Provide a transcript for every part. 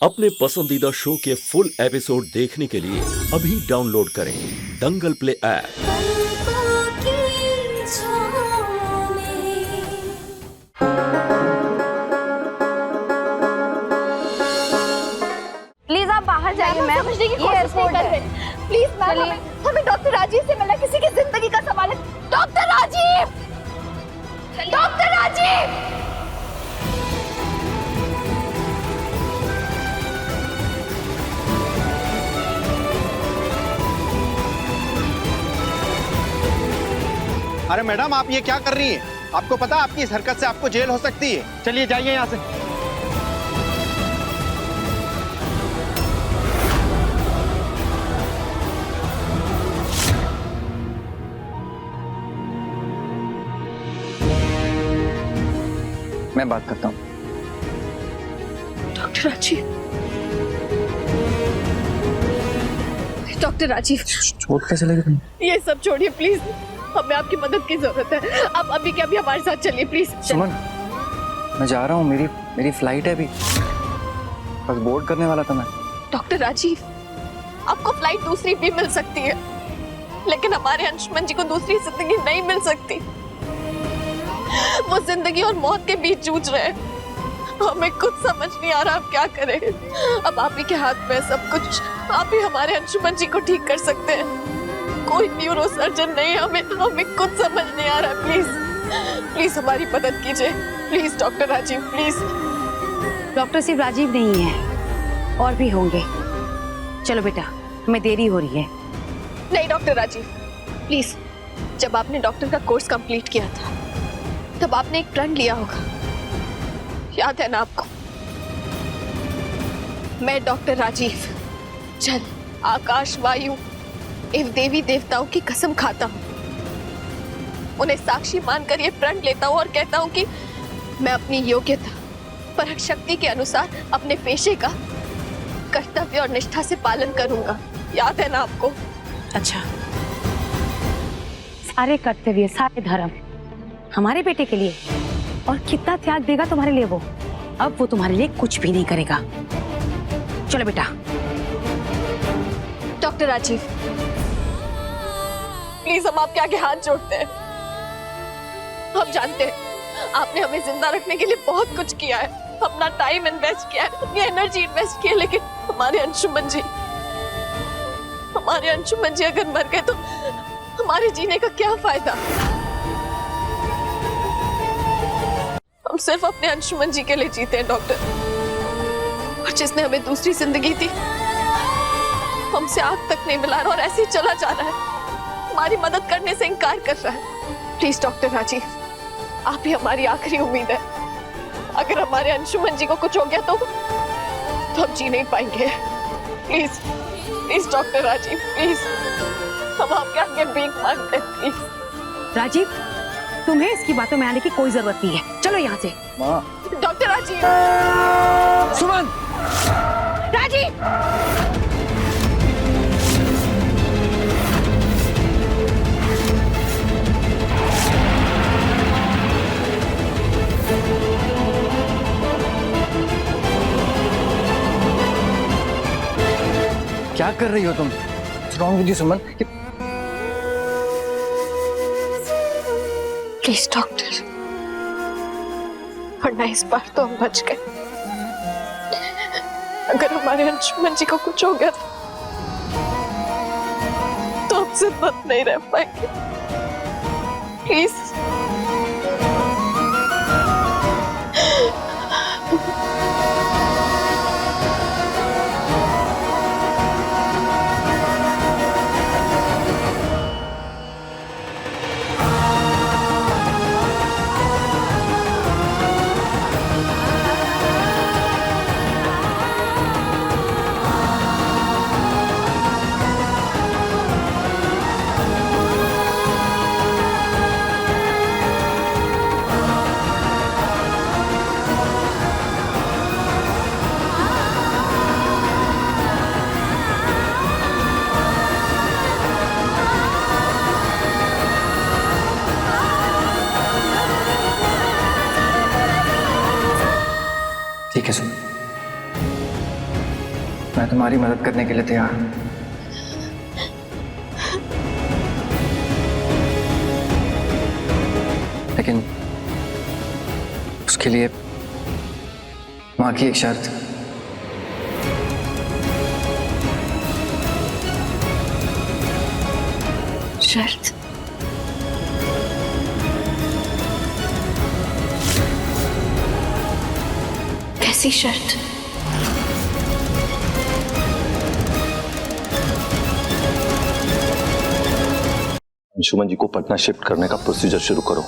अपने पसंदीदा शो के फुल एपिसोड देखने के लिए अभी डाउनलोड करें दंगल प्ले ऐप। प्लीज आप बाहर जाइए मैम, समझने की ये कोशिश नहीं एयरपोर्ट कर है। रहे। प्लीज मैम, हमें डॉक्टर राजीव से मिलना, किसी की जिंदगी का सवाल है। Doctor Rajeev, doctor Rajeev. अरे मैडम, आप ये क्या कर रही हैं? आपको पता है आपकी इस हरकत से आपको जेल हो सकती है। चलिए जाइए यहाँ से। मैं बात करता हूँ। डॉक्टर राजीव, डॉक्टर राजीव, चोट कैसे लगी तुम्हें? ये सब छोड़िए प्लीज, हमें आपकी मदद की जरूरत है। आप अभी के अभी हमारे साथ चलिए प्लीज। सुमन, मैं जा रहा हूँ, मेरी फ्लाइट है अभी, बस बोर्ड करने वाला था मैं। डॉक्टर राजीव, आपको फ्लाइट दूसरी भी मिल सकती है, लेकिन हमारे अंशुमन जी को दूसरी जिंदगी नहीं मिल सकती। वो जिंदगी और मौत के बीच जूझ रहे हैं। हमें कुछ समझ नहीं आ रहा अब क्या करें। अब आप ही के हाथ में है सब कुछ। आप ही हमारे अंशुमन जी को ठीक कर सकते हैं। कोई न्यूरो सर्जन नहीं, हमें कुछ समझ नहीं आ रहा। प्लीज प्लीज हमारी मदद कीजिए please doctor Rajeev, please. Doctor सिर्फ राजीव नहीं है, और भी होंगे। चलो बेटा, हमें देरी हो रही है। नहीं डॉक्टर राजीव, प्लीज। जब आपने डॉक्टर का कोर्स कंप्लीट किया था तब आपने एक प्रण लिया होगा, याद है ना आपको? मैं डॉक्टर राजीव जल, आकाश, वायु एवं देवी देवताओं की कसम खाता हूँ, उन्हें साक्षी मानकर ये प्रण लेता हूँ और कहता हूँ कि मैं अपनी योग्यता परख शक्ति के अनुसार अपने पेशे का कर्तव्य और निष्ठा से पालन करूंगा। याद है ना आपको? अच्छा, सारे कर्तव्य, सारे धर्म हमारे बेटे के लिए, और कितना त्याग देगा तुम्हारे लिए वो। अब वो तुम्हारे लिए कुछ भी नहीं करेगा। चलो बेटा। डॉक्टर राजीव, प्लीज हम आपके आगे हाथ जोड़ते हैं। हम जानते हैं आपने हमें जिंदा रखने के लिए बहुत कुछ किया है, अपना टाइम इन्वेस्ट किया है, अपनी एनर्जी इन्वेस्ट की है, लेकिन हमारे अंशुमन जी अगर मर गए तो हमारे जीने का क्या फायदा? हम सिर्फ अपने अंशुमन जी के लिए जीते हैं डॉक्टर, और जिसने हमें दूसरी जिंदगी दी हमसे आग तक नहीं मिला रहा और ऐसे ही चला जा रहा है, हमारी मदद करने से इनकार कर रहा है। प्लीज डॉक्टर राजीव, आप ही हमारी आखिरी उम्मीद है। अगर हमारे अंशुमन जी को कुछ हो गया तो हम जी नहीं पाएंगे। Please please doctor Rajeev, please, हम आपके आगे भीख मांगते हैं प्लीज। राजीव, तुम्हें इसकी बातों में आने की कोई जरूरत नहीं है। चलो यहाँ से। माँ। डॉक्टर राजीव। सुमन! राजीव! क्या कर रही हो तुम? Wrong with you Suman? Please doctor, वरना इस बार तो हम बच गए। अगर हमारे अंशुमन जी को कुछ हो गया तो हमसे मत नहीं रह पाएंगे। प्लीज। मैं तुम्हारी मदद करने के लिए तैयार हूं। लेकिन उसके लिए मां की एक शर्त। शर्त? कैसी शर्त? अंशुमन जी को पटना शिफ्ट करने का प्रोसीजर शुरू करो।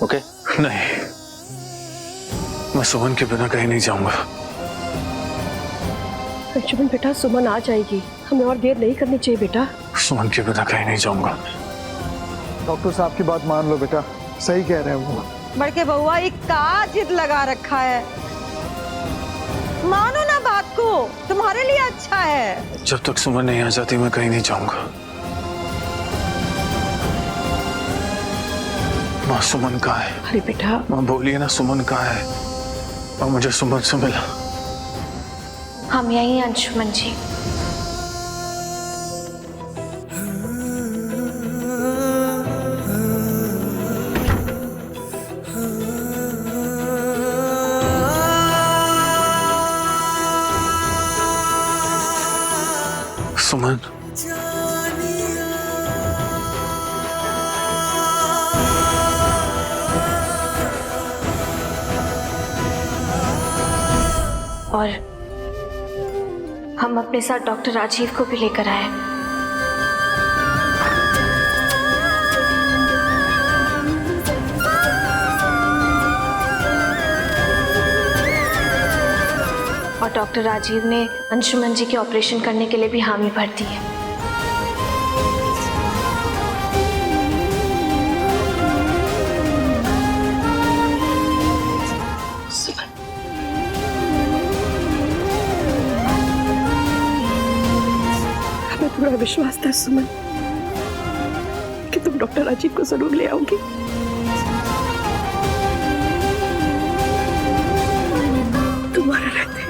ओके? नहीं, मैं सुमन के बिना कहीं नहीं जाऊंगा। अंशुमन बेटा, सुमन आ जाएगी, हमें और देर नहीं करनी चाहिए बेटा। सुमन के बिना कहीं नहीं जाऊंगा। डॉक्टर साहब की बात मान लो बेटा, सही कह रहे हैं वो। बड़के बउआ एक का जिद लगा रखा है, मानो ना बात को, तुम्हारे लिए अच्छा है। जब तक सुमन नहीं आ जाती मैं कहीं नहीं जाऊंगा। माँ सुमन कहाँ है? अरे बेटा, माँ बोलिए ना सुमन कहाँ है? और मुझे सुमन से मिला। हम यहीं हैं अंशुमन जी। सुमन, और हम अपने साथ डॉक्टर राजीव को भी लेकर आए। और डॉक्टर राजीव ने अंशुमन जी के ऑपरेशन करने के लिए भी हामी भर दी है। हमें पूरा विश्वास था सुमन कि तुम डॉक्टर राजीव को जरूर ले आओगी। तुम्हारे रहते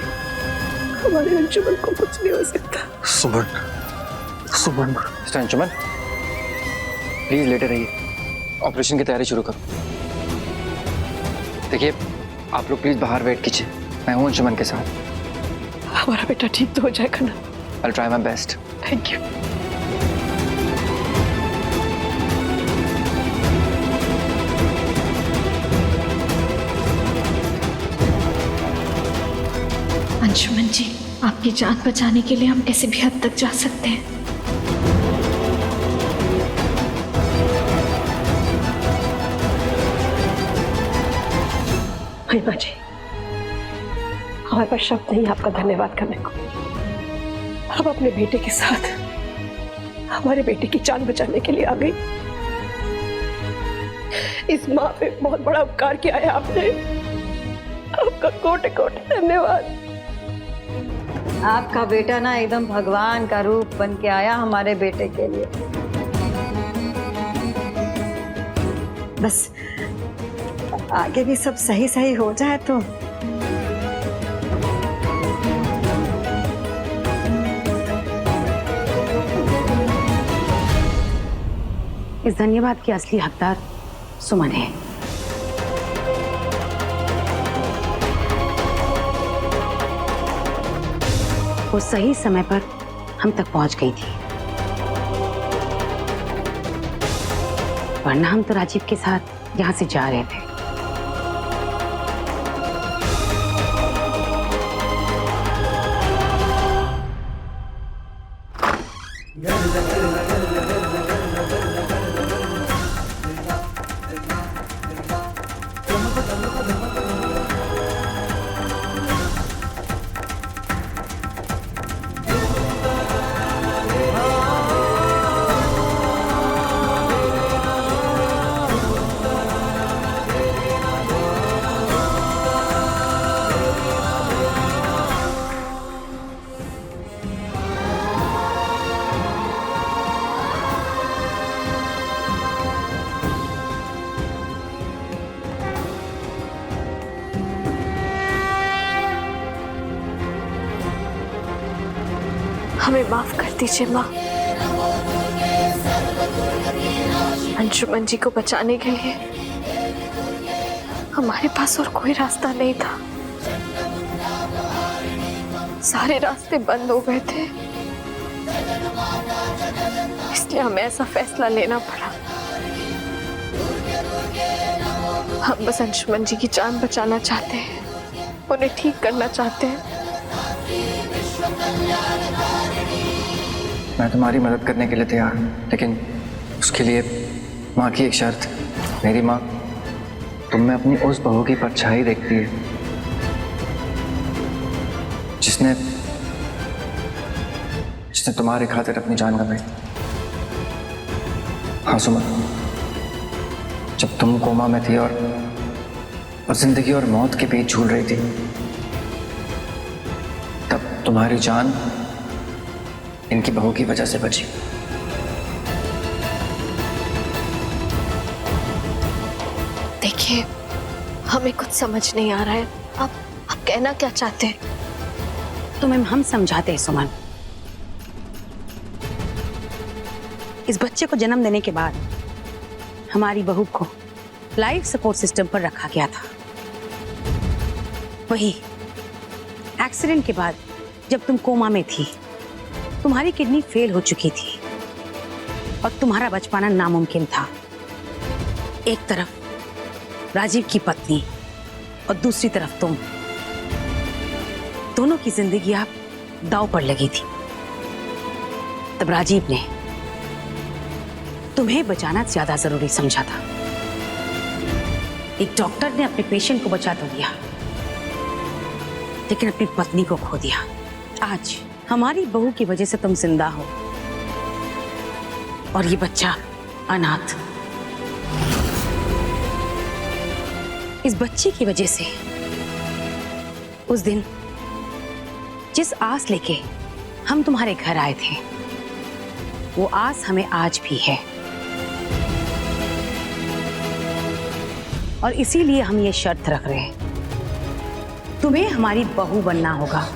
हमारे अंशुमन को कुछ नहीं हो सकता। सुमन, सुमन। मिस्टर अंशुमन, प्लीज लेटे रहिए, ऑपरेशन की तैयारी शुरू करो। देखिए, आप लोग प्लीज बाहर वेट कीजिए, मैं हूं अंशुमन के साथ। हमारा बेटा ठीक तो हो जाएगा ना? I'll try my best. Thank you. Anshuman ji, आपकी जान बचाने के लिए हम किसी भी हद तक जा सकते हैं। महिमा जी, हमारे पास शब्द नहीं आपका धन्यवाद करने को। हम अपने बेटे के साथ हमारे बेटे की जान बचाने के लिए आ गई। इस माँ पे बहुत बड़ा उपकार किया है आपने, आपका कोटि कोटि धन्यवाद। आपका बेटा ना एकदम भगवान का रूप बन के आया हमारे बेटे के लिए। बस आगे भी सब सही सही हो जाए तो। इस धन्यवाद की असली हकदार सुमन है। वो सही समय पर हम तक पहुंच गई थी, वरना हम तो राजीव के साथ यहां से जा रहे थे। हमें माफ कर दीजिए माँ। अंशुमन जी को बचाने के लिए हमारे पास और कोई रास्ता नहीं था। सारे रास्ते बंद हो गए थे, इसलिए हमें ऐसा फैसला लेना पड़ा। हम बस अंशुमन जी की जान बचाना चाहते हैं, उन्हें ठीक करना चाहते हैं। मैं तुम्हारी मदद करने के लिए तैयार हूँ, लेकिन उसके लिए माँ की एक शर्त। मेरी माँ तुम में अपनी उस बहू की परछाई देखती है जिसने तुम्हारे खातिर अपनी जान गंवाई। हाँ सुमन, जब तुम कोमा में थी और जिंदगी और मौत के बीच झूल रही थी, तब तुम्हारी जान इनकी बहू की वजह से बची। देखिए, हमें कुछ समझ नहीं आ रहा है। आप कहना क्या चाहते हैं? तुम्हें हम समझाते हैं सुमन। इस बच्चे को जन्म देने के बाद हमारी बहू को लाइफ सपोर्ट सिस्टम पर रखा गया था। वही एक्सीडेंट के बाद जब तुम कोमा में थी, तुम्हारी किडनी फेल हो चुकी थी और तुम्हारा बच पाना नामुमकिन था। एक तरफ राजीव की पत्नी और दूसरी तरफ तुम, दोनों की जिंदगी आप दांव पर लगी थी। तब राजीव ने तुम्हें बचाना ज्यादा जरूरी समझा था। एक डॉक्टर ने अपने पेशेंट को बचा तो दिया, लेकिन अपनी पत्नी को खो दिया। आज हमारी बहू की वजह से तुम जिंदा हो और ये बच्चा अनाथ। इस बच्चे की वजह से उस दिन जिस आस लेके हम तुम्हारे घर आए थे, वो आस हमें आज भी है और इसीलिए हम ये शर्त रख रहे हैं, तुम्हें हमारी बहू बनना होगा।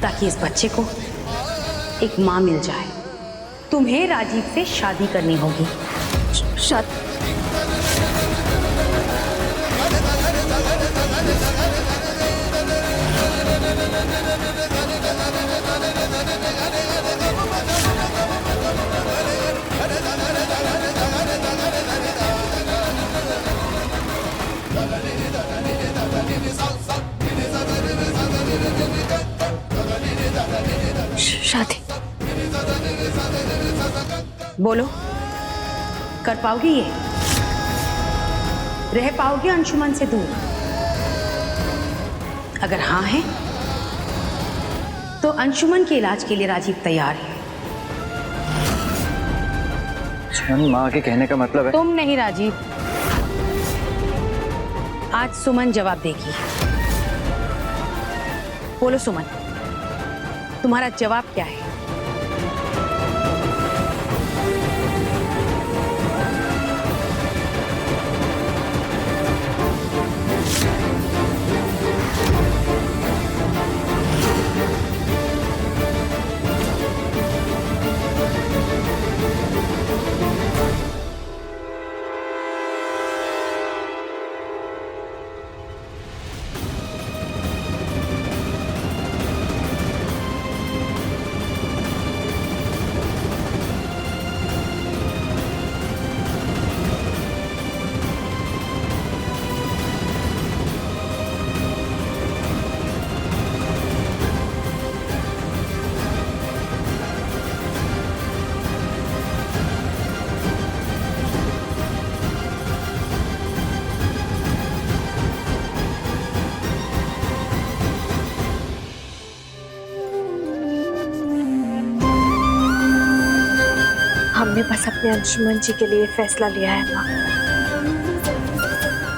ताकि इस बच्चे को एक मां मिल जाए। तुम्हें राजीव से शादी करनी होगी। शादी? शादी? बोलो, कर पाओगी ये? रह पाओगे अंशुमन से दूर? अगर हाँ है तो अंशुमन के इलाज के लिए राजीव तैयार है। सुमन, माँ के कहने का मतलब है? तुम नहीं राजीव, आज सुमन जवाब देगी। बोलो सुमन, तुम्हारा जवाब क्या है? हमने बस अपने अंशुमन जी के लिए फैसला लिया है माँ,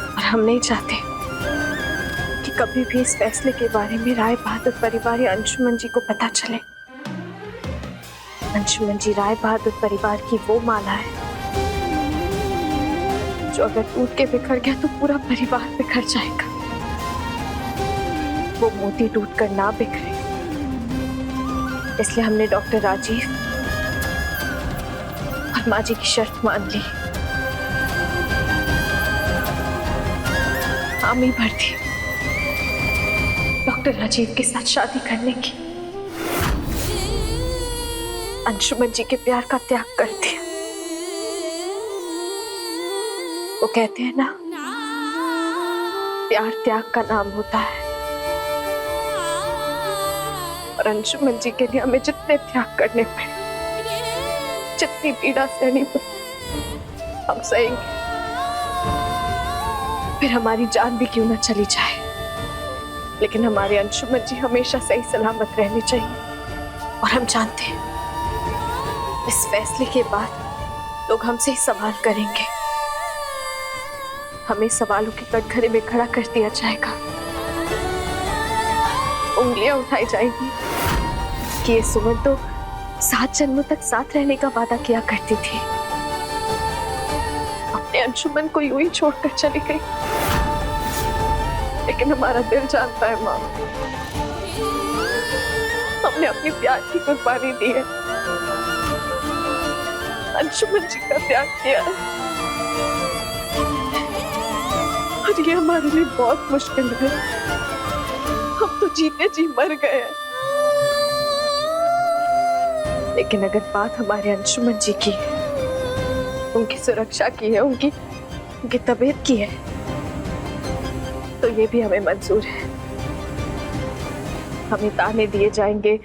और हम नहीं चाहते कि कभी भी इस फैसले के बारे में राय बहादुर परिवार या अंशुमन जी को पता चले। अंशुमन जी राय बहादुर परिवार की वो माला है जो अगर टूट के बिखर गया तो पूरा परिवार बिखर जाएगा। वो मोती टूटकर ना बिखरे, इसलिए हमने डॉक्टर राजीव और माँ जी की शर्त मान ली। हामी भर दी डॉक्टर राजीव के साथ शादी करने की। अंशुमन जी के प्यार का त्याग कर दिया। वो कहते हैं ना, प्यार त्याग का नाम होता है। और अंशुमन जी के लिए हमें जितने त्याग करने पड़े, जितनी पीड़ा सहनी पड़े, हम सहेंगे। फिर हमारी जान भी क्यों ना चली जाए, लेकिन हमारे अंशुमन जी हमेशा सही सलामत रहनी चाहिए। और हम जानते हैं इस फैसले के बाद लोग हमसे ही सवाल करेंगे। हमें सवालों के कटघरे में खड़ा कर दिया जाएगा। उंगलियां उठाई जाएंगी कि ये सुमन तो 7 जन्मों तक साथ रहने का वादा किया करती थी, अपने अंशुमन को यूं ही छोड़कर चली गई। लेकिन हमारा दिल जानता है माँ, हमने अपनी प्यार की कुर्बानी दी है, अंशुमन जी का त्याग किया, और ये हमारे लिए बहुत मुश्किल है। हम तो जीते जी मर गए हैं। लेकिन अगर बात हमारे अंशुमन जी की है, उनकी सुरक्षा की है, उनकी तबीयत की है, तो ये भी हमें मंजूर है। हमें ताने दिए जाएंगे,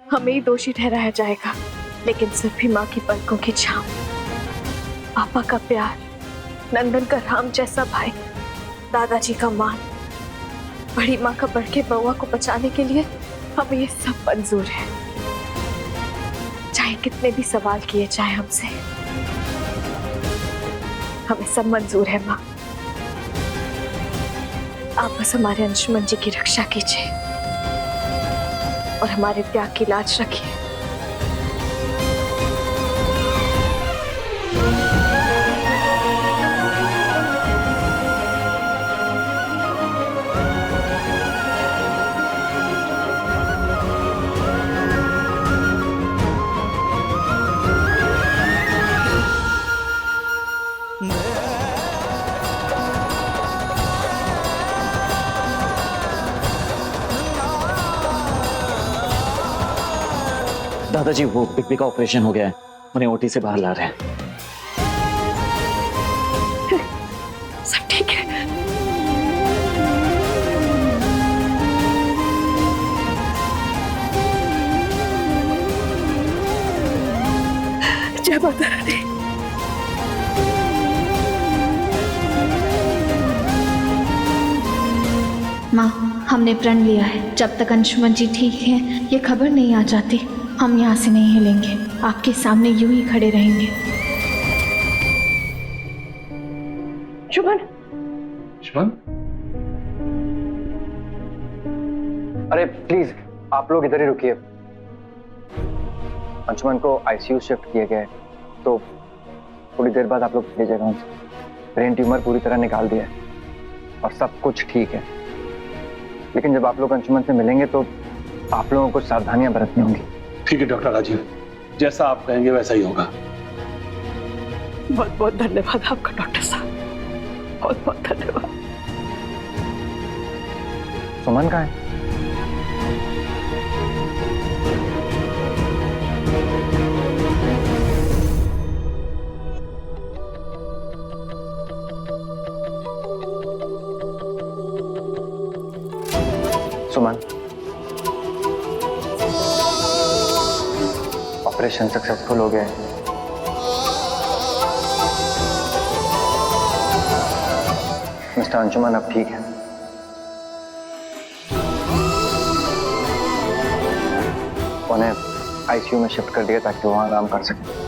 हमें ही दोषी ठहराया जाएगा, लेकिन सिर्फ भी माँ की पलकों की छांव, पापा का प्यार, नंदन का राम जैसा भाई, दादाजी का मान, बड़ी माँ का बढ़ के बउआ को बचाने के लिए हमें ये सब मंजूर है। चाहे कितने भी सवाल किए जाए हमसे, हमें सब मंजूर है माँ। आप बस हमारे अंशुमन जी की रक्षा कीजिए और हमारे त्याग की लाज रखिए। दादाजी, वो पिप्पी का ऑपरेशन हो गया है, उन्हें ओटी से बाहर ला रहे हैं। सब ठीक है? जय माता रानी। माँ, हमने प्रण लिया है, जब तक अंशुमन जी ठीक हैं, ये खबर नहीं आ जाती, हम यहाँ से नहीं हिलेंगे। आपके सामने यूं ही खड़े रहेंगे। शुभन, शुभन, अरे प्लीज आप लोग इधर ही रुकिए। अंशुमन को आईसीयू शिफ्ट किया गया है, तो थोड़ी देर बाद आप लोग भेजेगा उनसे। ब्रेन ट्यूमर पूरी तरह निकाल दिया है और सब कुछ ठीक है। लेकिन जब आप लोग अंशुमन से मिलेंगे तो आप लोगों को सावधानियां बरतनी होंगी। ठीक है डॉक्टर राजीव, जैसा आप कहेंगे वैसा ही होगा। बहुत बहुत धन्यवाद आपका डॉक्टर साहब, बहुत बहुत धन्यवाद। सुमन कहाँ है? सुमन, ऑपरेशन सक्सेसफुल हो गया है। मिस्टर अंशुमन अब ठीक है। उन्हें आईसीयू में शिफ्ट कर दिया ताकि वो आराम कर सके।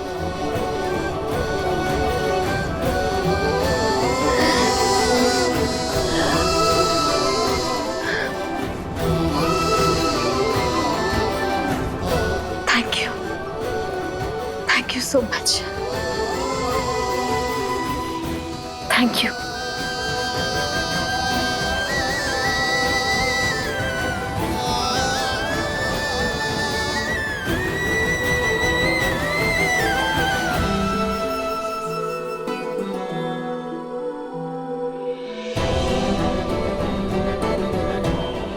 Thank you so much. Thank you.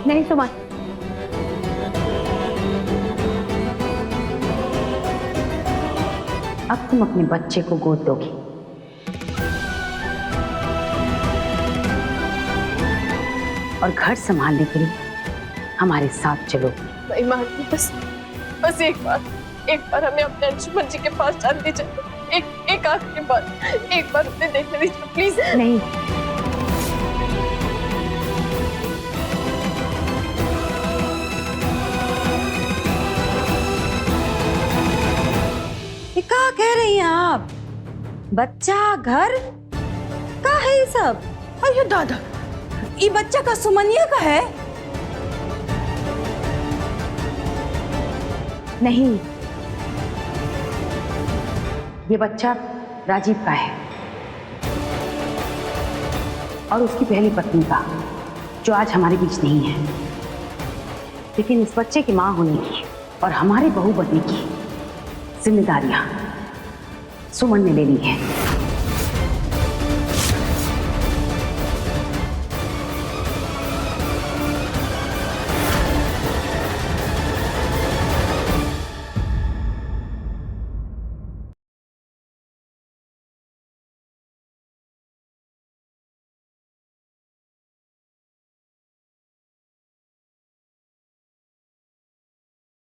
नहीं सुमन, अब तुम अपने बच्चे को गोद दोगी और घर संभालने के लिए हमारे साथ चलोगी। नहीं मानती, बस एक बार हमें अपने अंशुमन जी के पास जाने दीजिए। एक आखिरी बार, एक बार उन्हें देखने दीजिए प्लीज। नहीं, ये क्या कह रही हैं आप? बच्चा, घर का है ये सब? अयो दादा, ये बच्चा का सुमनिया का है? नहीं, ये बच्चा राजीव का है और उसकी पहली पत्नी का, जो आज हमारे बीच नहीं है। लेकिन इस बच्चे की मां होने की और हमारे बहू बनने की जिम्मेदारियां सुमन ने ले ली है।